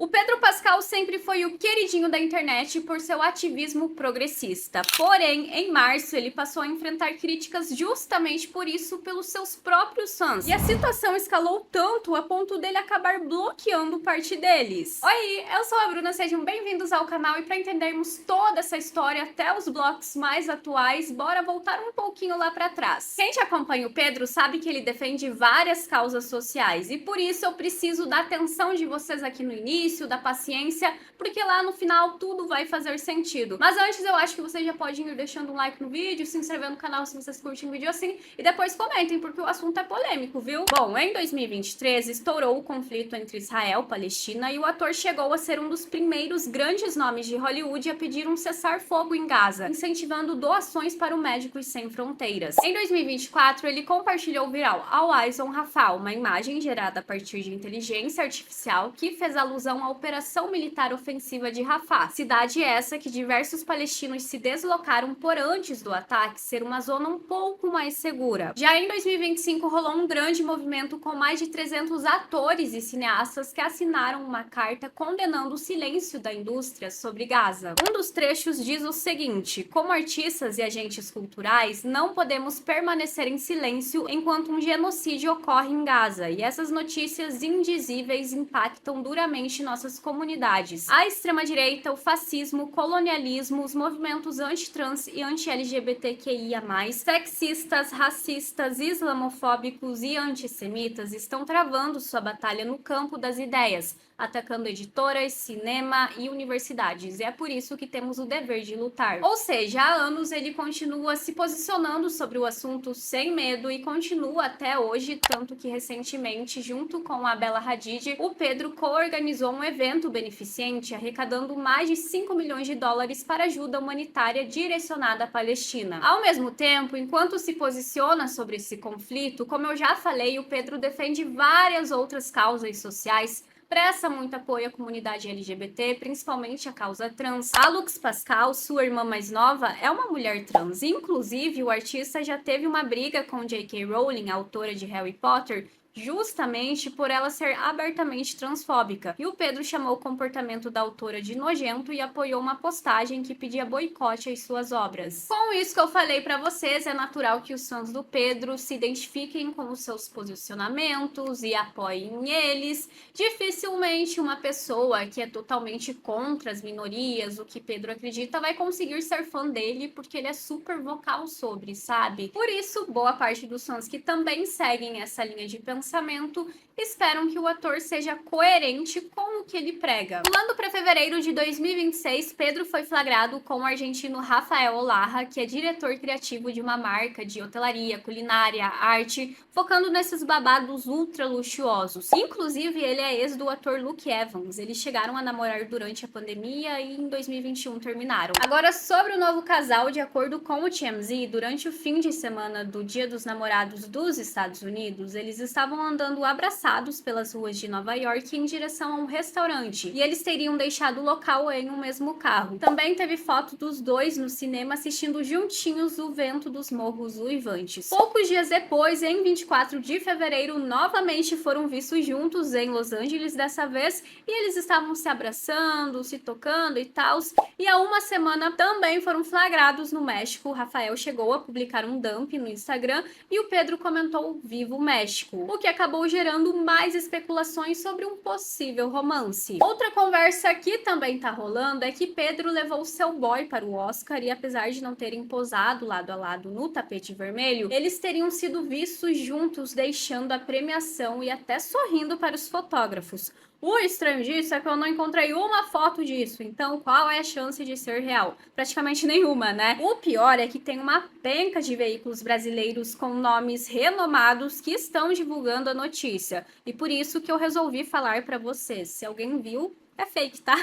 O Pedro Pascal sempre foi o queridinho da internet por seu ativismo progressista. Porém, em março, ele passou a enfrentar críticas justamente por isso pelos seus próprios fãs. E a situação escalou tanto a ponto dele acabar bloqueando parte deles. Oi, eu sou a Bruna, sejam bem-vindos ao canal e para entendermos toda essa história até os blocos mais atuais, bora voltar um pouquinho lá para trás. Quem te acompanha o Pedro sabe que ele defende várias causas sociais e por isso eu preciso da atenção de vocês aqui no início, da paciência, porque lá no final tudo vai fazer sentido. Mas antes eu acho que vocês já podem ir deixando um like no vídeo, se inscrever no canal se vocês curtem vídeo assim, e depois comentem, porque o assunto é polêmico, viu? Bom, em 2023 estourou o conflito entre Israel e Palestina e o ator chegou a ser um dos primeiros grandes nomes de Hollywood a pedir um cessar-fogo em Gaza, incentivando doações para o Médicos Sem Fronteiras. Em 2024, ele compartilhou viral All Eyes on Rafah, uma imagem gerada a partir de inteligência artificial que fez alusão à operação militar ofensiva de Rafah, cidade essa que diversos palestinos se deslocaram por antes do ataque ser uma zona um pouco mais segura. Já em 2025 rolou um grande movimento com mais de 300 atores e cineastas que assinaram uma carta condenando o silêncio da indústria sobre Gaza. Um dos trechos diz o seguinte: como artistas e agentes culturais, não podemos permanecer em silêncio enquanto um genocídio ocorre em Gaza, e essas notícias indizíveis impactam duramente nossas comunidades. A extrema-direita, o fascismo, o colonialismo, os movimentos anti-trans e anti-LGBTQIA+, sexistas, racistas, islamofóbicos e antissemitas estão travando sua batalha no campo das ideias, atacando editoras, cinema e universidades. E é por isso que temos o dever de lutar. Ou seja, há anos ele continua se posicionando sobre o assunto sem medo e continua até hoje, tanto que recentemente, junto com a Bella Hadid, o Pedro co-organizou um evento beneficente arrecadando mais de 5 milhões de dólares para ajuda humanitária direcionada à Palestina. Ao mesmo tempo, enquanto se posiciona sobre esse conflito, como eu já falei, o Pedro defende várias outras causas sociais, presta muito apoio à comunidade LGBT, principalmente à causa trans. A Lux Pascal, sua irmã mais nova, é uma mulher trans. Inclusive, o artista já teve uma briga com J.K. Rowling, a autora de Harry Potter, justamente por ela ser abertamente transfóbica. E o Pedro chamou o comportamento da autora de nojento e apoiou uma postagem que pedia boicote às suas obras. Com isso que eu falei pra vocês, é natural que os fãs do Pedro se identifiquem com os seus posicionamentos e apoiem eles. Dificilmente uma pessoa que é totalmente contra as minorias, o que Pedro acredita, vai conseguir ser fã dele, porque ele é super vocal sobre, sabe? Por isso, boa parte dos fãs que também seguem essa linha de pensamento esperam que o ator seja coerente com o que ele prega. Pulando para fevereiro de 2026, Pedro foi flagrado com o argentino Rafael Olarra, que é diretor criativo de uma marca de hotelaria, culinária, arte, focando nesses babados ultra luxuosos. Inclusive, ele é ex do ator Luke Evans. Eles chegaram a namorar durante a pandemia e em 2021 terminaram. Agora, sobre o novo casal, de acordo com o TMZ, durante o fim de semana do Dia dos Namorados dos Estados Unidos, eles estavam andando abraçados pelas ruas de Nova York em direção a um restaurante, e eles teriam deixado o local em um mesmo carro. Também teve foto dos dois no cinema assistindo juntinhos O Vento dos Morros Uivantes. Poucos dias depois, em 24 de fevereiro, novamente foram vistos juntos em Los Angeles dessa vez, e eles estavam se abraçando, se tocando e tal. E há uma semana também foram flagrados no México. O Rafael chegou a publicar um dump no Instagram e o Pedro comentou "Viva o México", o que acabou gerando mais especulações sobre um possível romance. Outra conversa que também tá rolando é que Pedro levou seu boy para o Oscar e, apesar de não terem posado lado a lado no tapete vermelho, eles teriam sido vistos juntos deixando a premiação e até sorrindo para os fotógrafos. O estranho disso é que eu não encontrei uma foto disso, então qual é a chance de ser real? Praticamente nenhuma, né? O pior é que tem uma penca de veículos brasileiros com nomes renomados que estão divulgando a notícia, e por isso que eu resolvi falar pra vocês. Se alguém viu, é fake, tá?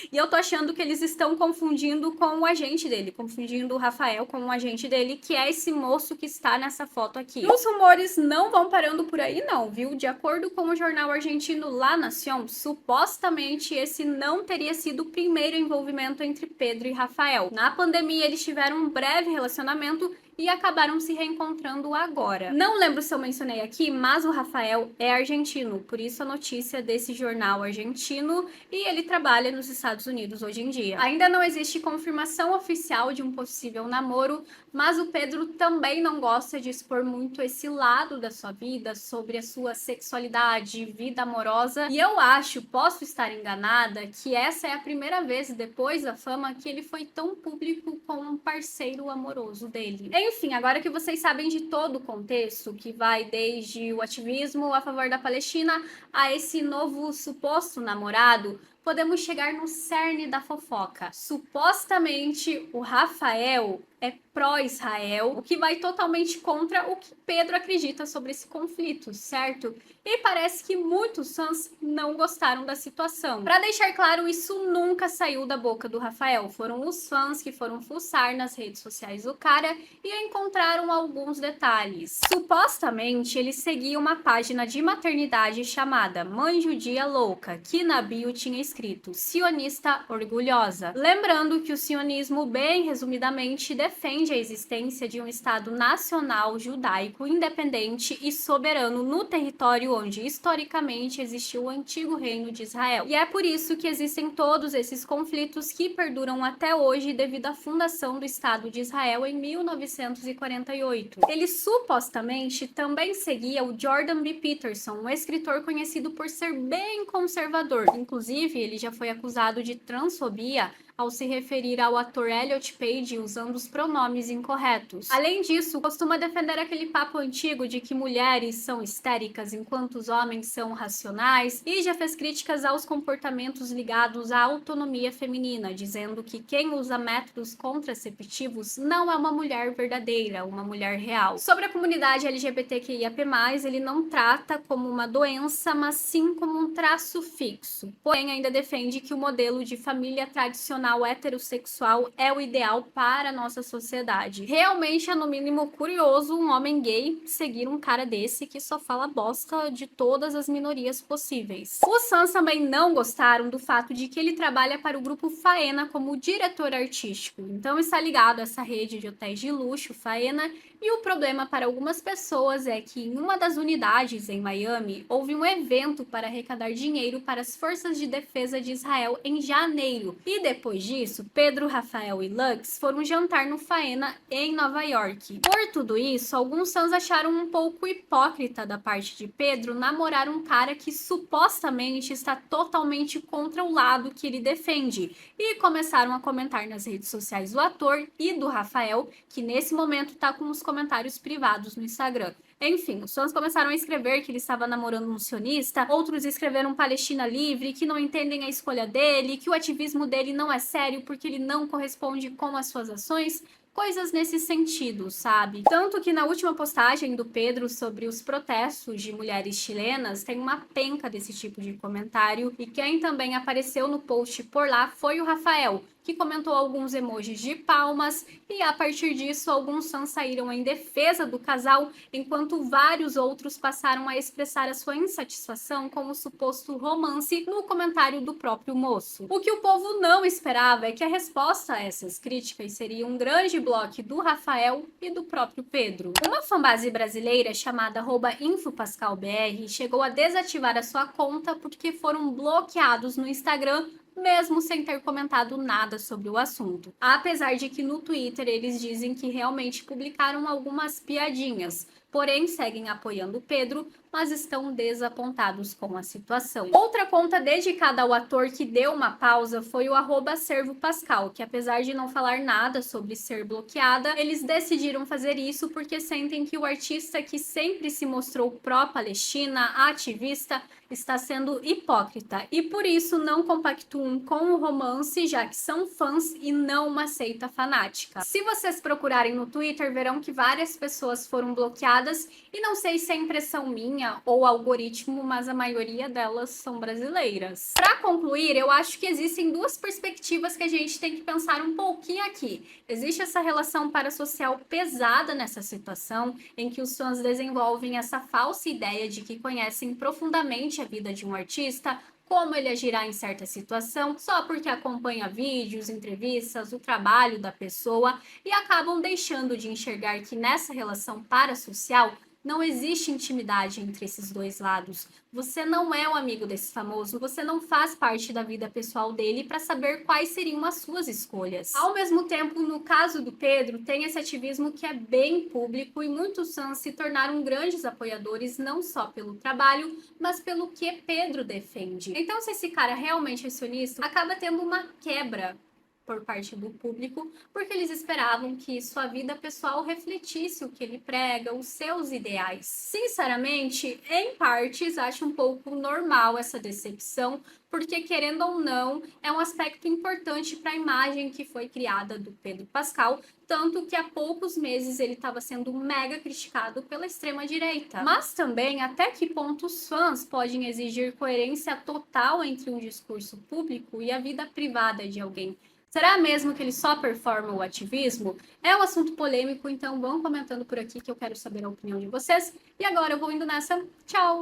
E eu tô achando que eles estão confundindo com o agente dele, confundindo o Rafael com o agente dele, que é esse moço que está nessa foto aqui. E os rumores não vão parando por aí não, viu? De acordo com o jornal argentino La Nación, supostamente esse não teria sido o primeiro envolvimento entre Pedro e Rafael. Na pandemia eles tiveram um breve relacionamento e acabaram se reencontrando agora. Não lembro se eu mencionei aqui, mas o Rafael é argentino, por isso a notícia desse jornal argentino, e ele trabalha nos Estados Unidos hoje em dia. Ainda não existe confirmação oficial de um possível namoro, mas o Pedro também não gosta de expor muito esse lado da sua vida, sobre a sua sexualidade, vida amorosa, e eu acho, posso estar enganada, que essa é a primeira vez depois da fama que ele foi tão público com um parceiro amoroso dele. Enfim, agora que vocês sabem de todo o contexto, que vai desde o ativismo a favor da Palestina a esse novo suposto namorado, podemos chegar no cerne da fofoca. Supostamente, o Rafael é pró-Israel, o que vai totalmente contra o que Pedro acredita sobre esse conflito, certo? E parece que muitos fãs não gostaram da situação. Para deixar claro, isso nunca saiu da boca do Rafael. Foram os fãs que foram fuçar nas redes sociais do cara e encontraram alguns detalhes. Supostamente, ele seguia uma página de maternidade chamada Mãe Judia Louca, que na bio tinha escrito sionista orgulhosa. Lembrando que o sionismo, bem resumidamente, defende a existência de um Estado nacional judaico independente e soberano no território onde historicamente existiu o antigo reino de Israel. E é por isso que existem todos esses conflitos que perduram até hoje devido à fundação do Estado de Israel em 1948. Ele supostamente também seguia o Jordan B. Peterson, um escritor conhecido por ser bem conservador. Inclusive, ele já foi acusado de transfobia ao se referir ao ator Elliot Page usando os pronomes incorretos. Além disso, costuma defender aquele papo antigo de que mulheres são histéricas enquanto os homens são racionais, e já fez críticas aos comportamentos ligados à autonomia feminina, dizendo que quem usa métodos contraceptivos não é uma mulher verdadeira, uma mulher real. Sobre a comunidade LGBTQIAP+, ele não trata como uma doença, mas sim como um traço fixo. Porém, ainda defende que o modelo de família tradicional heterossexual é o ideal para a nossa sociedade. Realmente é no mínimo curioso um homem gay seguir um cara desse que só fala bosta de todas as minorias possíveis. Os fãs também não gostaram do fato de que ele trabalha para o grupo Faena como diretor artístico, então está ligado a essa rede de hotéis de luxo, Faena, e o problema para algumas pessoas é que em uma das unidades em Miami houve um evento para arrecadar dinheiro para as forças de defesa de Israel em janeiro, e depois disso, Pedro, Rafael e Lux foram jantar no Faena em Nova York. Por tudo isso, alguns fãs acharam um pouco hipócrita da parte de Pedro namorar um cara que supostamente está totalmente contra o lado que ele defende, e começaram a comentar nas redes sociais do ator e do Rafael, que nesse momento está com os comentários privados no Instagram. Enfim, os fãs começaram a escrever que ele estava namorando um sionista, outros escreveram Palestina livre, que não entendem a escolha dele, que o ativismo dele não é sério porque ele não corresponde com as suas ações. Coisas nesse sentido, sabe? Tanto que na última postagem do Pedro sobre os protestos de mulheres chilenas, tem uma penca desse tipo de comentário, e quem também apareceu no post por lá foi o Rafael, que comentou alguns emojis de palmas, e a partir disso alguns fãs saíram em defesa do casal, enquanto vários outros passaram a expressar a sua insatisfação com o suposto romance no comentário do próprio moço. O que o povo não esperava é que a resposta a essas críticas seria um grande bloco do Rafael e do próprio Pedro. Uma fanbase brasileira chamada @infopascalbr chegou a desativar a sua conta porque foram bloqueados no Instagram mesmo sem ter comentado nada sobre o assunto. Apesar de que no Twitter eles dizem que realmente publicaram algumas piadinhas, porém seguem apoiando o Pedro, mas estão desapontados com a situação. Outra conta dedicada ao ator que deu uma pausa foi o @servopascal, que apesar de não falar nada sobre ser bloqueada, eles decidiram fazer isso porque sentem que o artista que sempre se mostrou pró-Palestina, ativista, está sendo hipócrita e por isso não compactuam com o romance, já que são fãs e não uma seita fanática. Se vocês procurarem no Twitter, verão que várias pessoas foram bloqueadas e não sei se é impressão minha ou algoritmo, mas a maioria delas são brasileiras. Para concluir, eu acho que existem duas perspectivas que a gente tem que pensar um pouquinho aqui. Existe essa relação parasocial pesada nessa situação, em que os fãs desenvolvem essa falsa ideia de que conhecem profundamente a vida de um artista, como ele agirá em certa situação, só porque acompanha vídeos, entrevistas, o trabalho da pessoa e acabam deixando de enxergar que nessa relação parasocial não existe intimidade entre esses dois lados. Você não é o amigo desse famoso, você não faz parte da vida pessoal dele para saber quais seriam as suas escolhas. Ao mesmo tempo, no caso do Pedro, tem esse ativismo que é bem público e muitos fãs se tornaram grandes apoiadores não só pelo trabalho, mas pelo que Pedro defende. Então, se esse cara realmente é sionista, acaba tendo uma quebra por parte do público, porque eles esperavam que sua vida pessoal refletisse o que ele prega, os seus ideais. Sinceramente, em partes, acho um pouco normal essa decepção, porque, querendo ou não, é um aspecto importante para a imagem que foi criada do Pedro Pascal, tanto que há poucos meses ele estava sendo mega criticado pela extrema-direita. Mas também, até que ponto os fãs podem exigir coerência total entre um discurso público e a vida privada de alguém? Será mesmo que ele só performa o ativismo? É um assunto polêmico, então vão comentando por aqui que eu quero saber a opinião de vocês. E agora eu vou indo nessa. Tchau!